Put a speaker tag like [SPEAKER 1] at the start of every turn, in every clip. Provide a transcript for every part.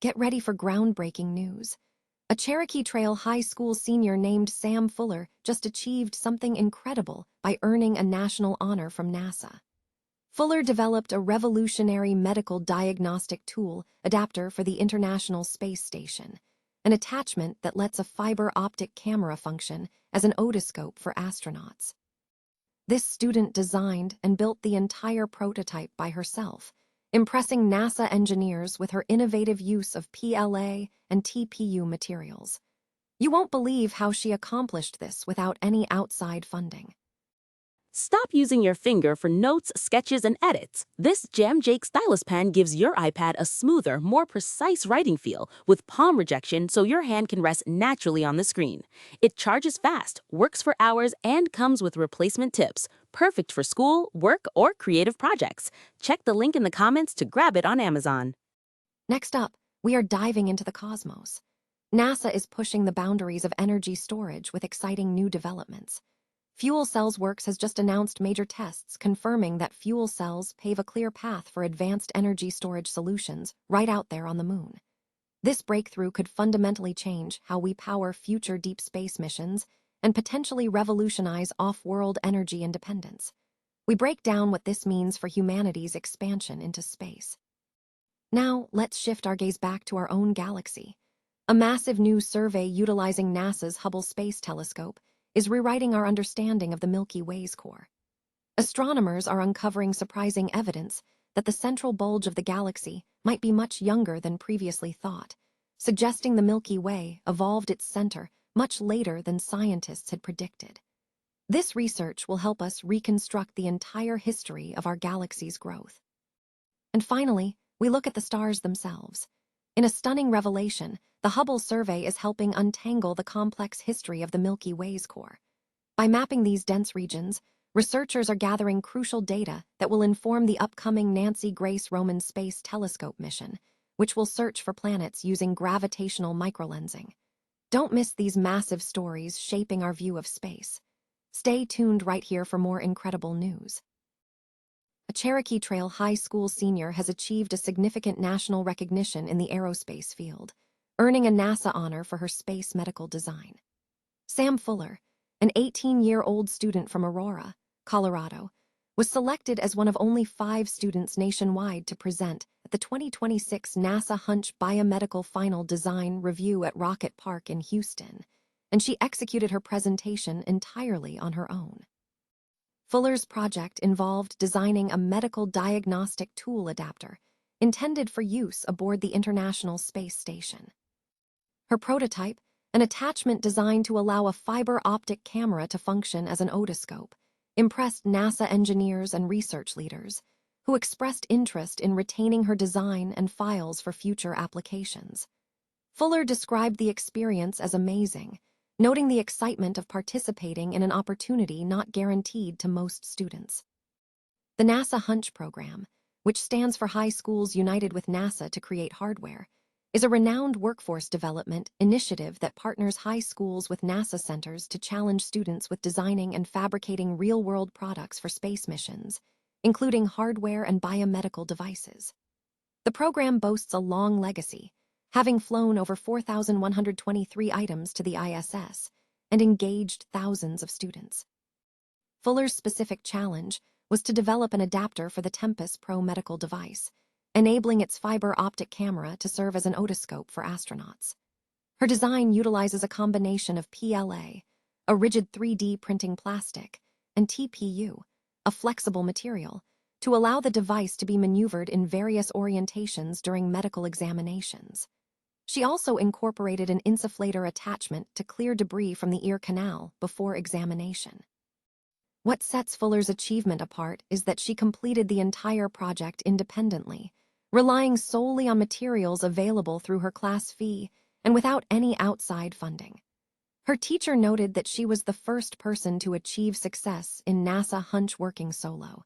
[SPEAKER 1] Get ready for groundbreaking news. A Cherokee Trail High School senior named Sam Fuller just achieved something incredible by earning a national honor from NASA. Fuller developed a revolutionary medical diagnostic tool adapter for the International Space Station, an attachment that lets a fiber optic camera function as an otoscope for astronauts. This student designed and built the entire prototype by herself, impressing NASA engineers with her innovative use of PLA and TPU materials. You won't believe how she accomplished this without any outside funding.
[SPEAKER 2] Stop using your finger for notes, sketches, and edits. This Jam Jake stylus pen gives your iPad a smoother, more precise writing feel with palm rejection so your hand can rest naturally on the screen. It charges fast, works for hours, and comes with replacement tips. Perfect for school, work, or creative projects. Check the link in the comments to grab it on Amazon.
[SPEAKER 1] Next up, we are diving into the cosmos. NASA is pushing the boundaries of energy storage with exciting new developments. Fuel Cells Works has just announced major tests confirming that fuel cells pave a clear path for advanced energy storage solutions right out there on the moon. This breakthrough could fundamentally change how we power future deep space missions and potentially revolutionize off-world energy independence. We break down what this means for humanity's expansion into space. Now, let's shift our gaze back to our own galaxy. A massive new survey utilizing NASA's Hubble Space Telescope is rewriting our understanding of the Milky Way's core. Astronomers are uncovering surprising evidence that the central bulge of the galaxy might be much younger than previously thought, suggesting the Milky Way evolved its center much later than scientists had predicted. This research will help us reconstruct the entire history of our galaxy's growth. And finally, we look at the stars themselves. In a stunning revelation, the Hubble survey is helping untangle the complex history of the Milky Way's core. By mapping these dense regions, researchers are gathering crucial data that will inform the upcoming Nancy Grace Roman Space Telescope mission, which will search for planets using gravitational microlensing. Don't miss these massive stories shaping our view of space. Stay tuned right here for more incredible news. A Cherokee Trail High School senior has achieved a significant national recognition in the aerospace field, earning a NASA honor for her space medical design. Sam Fuller, an 18-year-old student from Aurora, Colorado, was selected as one of only 5 students nationwide to present at the 2026 NASA Hunch Biomedical Final Design Review at Rocket Park in Houston, and she executed her presentation entirely on her own. Fuller's project involved designing a medical diagnostic tool adapter intended for use aboard the International Space Station. Her prototype, an attachment designed to allow a fiber optic camera to function as an otoscope, impressed NASA engineers and research leaders, who expressed interest in retaining her design and files for future applications. Fuller described the experience as amazing, noting the excitement of participating in an opportunity not guaranteed to most students. The NASA Hunch program, which stands for High Schools United with NASA to Create Hardware, is a renowned workforce development initiative that partners high schools with NASA centers to challenge students with designing and fabricating real-world products for space missions, including hardware and biomedical devices. The program boasts a long legacy, having flown over 4,123 items to the ISS and engaged thousands of students. Fuller's specific challenge was to develop an adapter for the Tempus Pro medical device, enabling its fiber optic camera to serve as an otoscope for astronauts. Her design utilizes a combination of PLA, a rigid 3D printing plastic, and TPU, a flexible material, to allow the device to be maneuvered in various orientations during medical examinations. She also incorporated an insufflator attachment to clear debris from the ear canal before examination. What sets Fuller's achievement apart is that she completed the entire project independently, relying solely on materials available through her class fee and without any outside funding. Her teacher noted that she was the first person to achieve success in NASA Hunch working solo.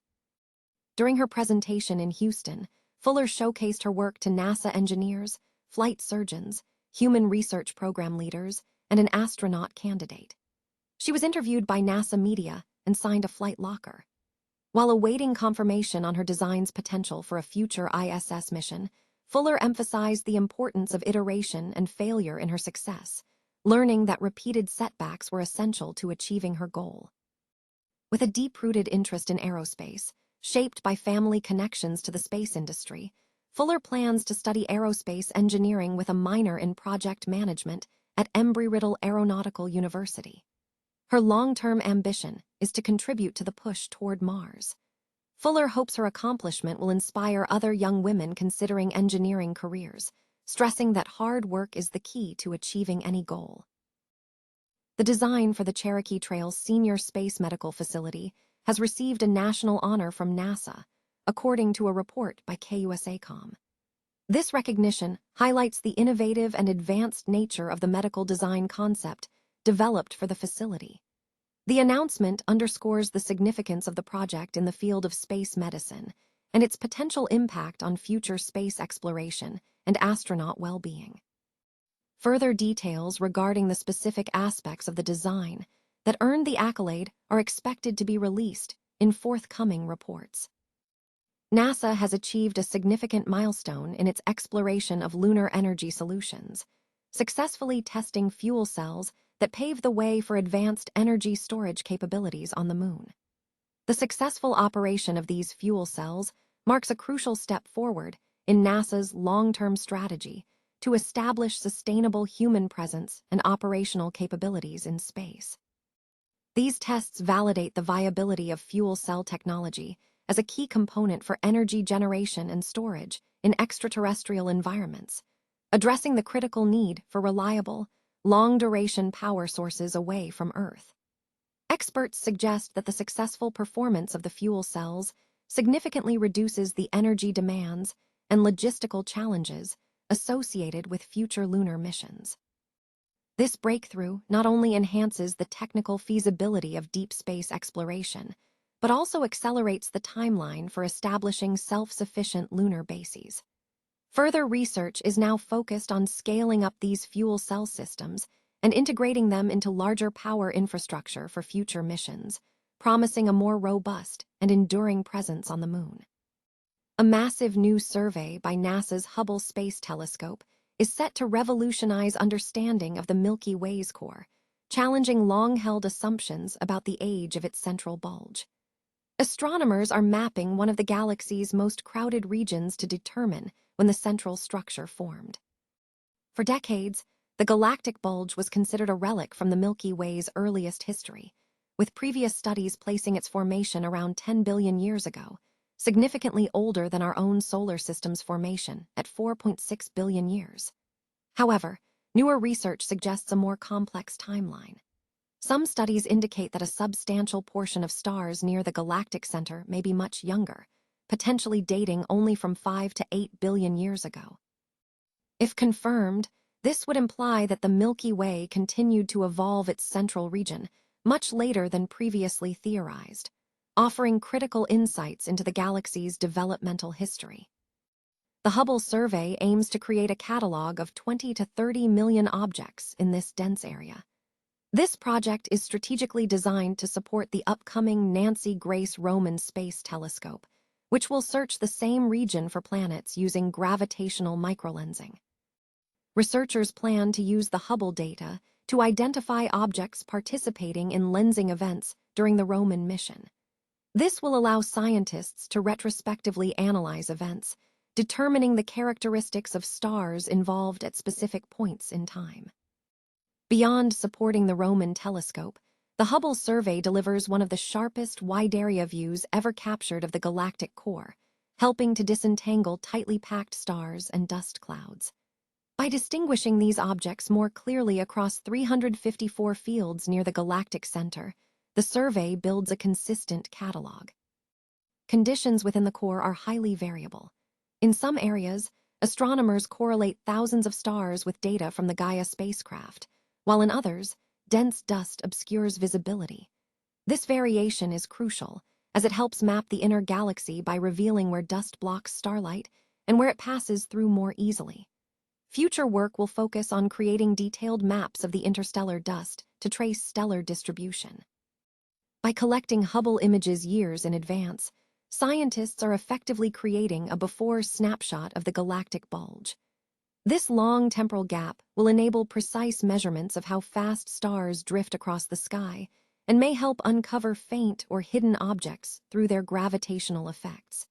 [SPEAKER 1] During her presentation in Houston, Fuller showcased her work to NASA engineers, flight surgeons, human research program leaders, and an astronaut candidate. She was interviewed by NASA media and signed a flight locker. While awaiting confirmation on her design's potential for a future ISS mission, Fuller emphasized the importance of iteration and failure in her success, learning that repeated setbacks were essential to achieving her goal. With a deep-rooted interest in aerospace, shaped by family connections to the space industry, Fuller plans to study aerospace engineering with a minor in project management at Embry-Riddle Aeronautical University. Her long-term ambition is to contribute to the push toward Mars. Fuller hopes her accomplishment will inspire other young women considering engineering careers, stressing that hard work is the key to achieving any goal. The design for the Cherokee Trail Senior Space Medical Facility has received a national honor from NASA, according to a report by KUSA-Com. This recognition highlights the innovative and advanced nature of the medical design concept developed for the facility. The announcement underscores the significance of the project in the field of space medicine and its potential impact on future space exploration and astronaut well-being. Further details regarding the specific aspects of the design that earned the accolade are expected to be released in forthcoming reports. NASA has achieved a significant milestone in its exploration of lunar energy solutions, successfully testing fuel cells that pave the way for advanced energy storage capabilities on the Moon. The successful operation of these fuel cells marks a crucial step forward in NASA's long-term strategy to establish sustainable human presence and operational capabilities in space. These tests validate the viability of fuel cell technology as a key component for energy generation and storage in extraterrestrial environments, addressing the critical need for reliable, long-duration power sources away from Earth. Experts suggest that the successful performance of the fuel cells significantly reduces the energy demands and logistical challenges associated with future lunar missions. This breakthrough not only enhances the technical feasibility of deep space exploration, but also accelerates the timeline for establishing self-sufficient lunar bases. Further research is now focused on scaling up these fuel cell systems and integrating them into larger power infrastructure for future missions, promising a more robust and enduring presence on the Moon. A massive new survey by NASA's Hubble Space Telescope is set to revolutionize understanding of the Milky Way's core, challenging long-held assumptions about the age of its central bulge. Astronomers are mapping one of the galaxy's most crowded regions to determine when the central structure formed. For decades, the galactic bulge was considered a relic from the Milky Way's earliest history, with previous studies placing its formation around 10 billion years ago, significantly older than our own solar system's formation at 4.6 billion years. However, newer research suggests a more complex timeline. Some studies indicate that a substantial portion of stars near the galactic center may be much younger, potentially dating only from 5 to 8 billion years ago. If confirmed, this would imply that the Milky Way continued to evolve its central region much later than previously theorized, offering critical insights into the galaxy's developmental history. The Hubble survey aims to create a catalog of 20 to 30 million objects in this dense area. This project is strategically designed to support the upcoming Nancy Grace Roman Space Telescope, which will search the same region for planets using gravitational microlensing. Researchers plan to use the Hubble data to identify objects participating in lensing events during the Roman mission. This will allow scientists to retrospectively analyze events, determining the characteristics of stars involved at specific points in time. Beyond supporting the Roman telescope, the Hubble survey delivers one of the sharpest wide-area views ever captured of the galactic core, helping to disentangle tightly packed stars and dust clouds. By distinguishing these objects more clearly across 354 fields near the galactic center, the survey builds a consistent catalog. Conditions within the core are highly variable. In some areas, astronomers correlate thousands of stars with data from the Gaia spacecraft, while in others, dense dust obscures visibility. This variation is crucial, as it helps map the inner galaxy by revealing where dust blocks starlight and where it passes through more easily. Future work will focus on creating detailed maps of the interstellar dust to trace stellar distribution. By collecting Hubble images years in advance, scientists are effectively creating a before snapshot of the galactic bulge. This long temporal gap will enable precise measurements of how fast stars drift across the sky and may help uncover faint or hidden objects through their gravitational effects.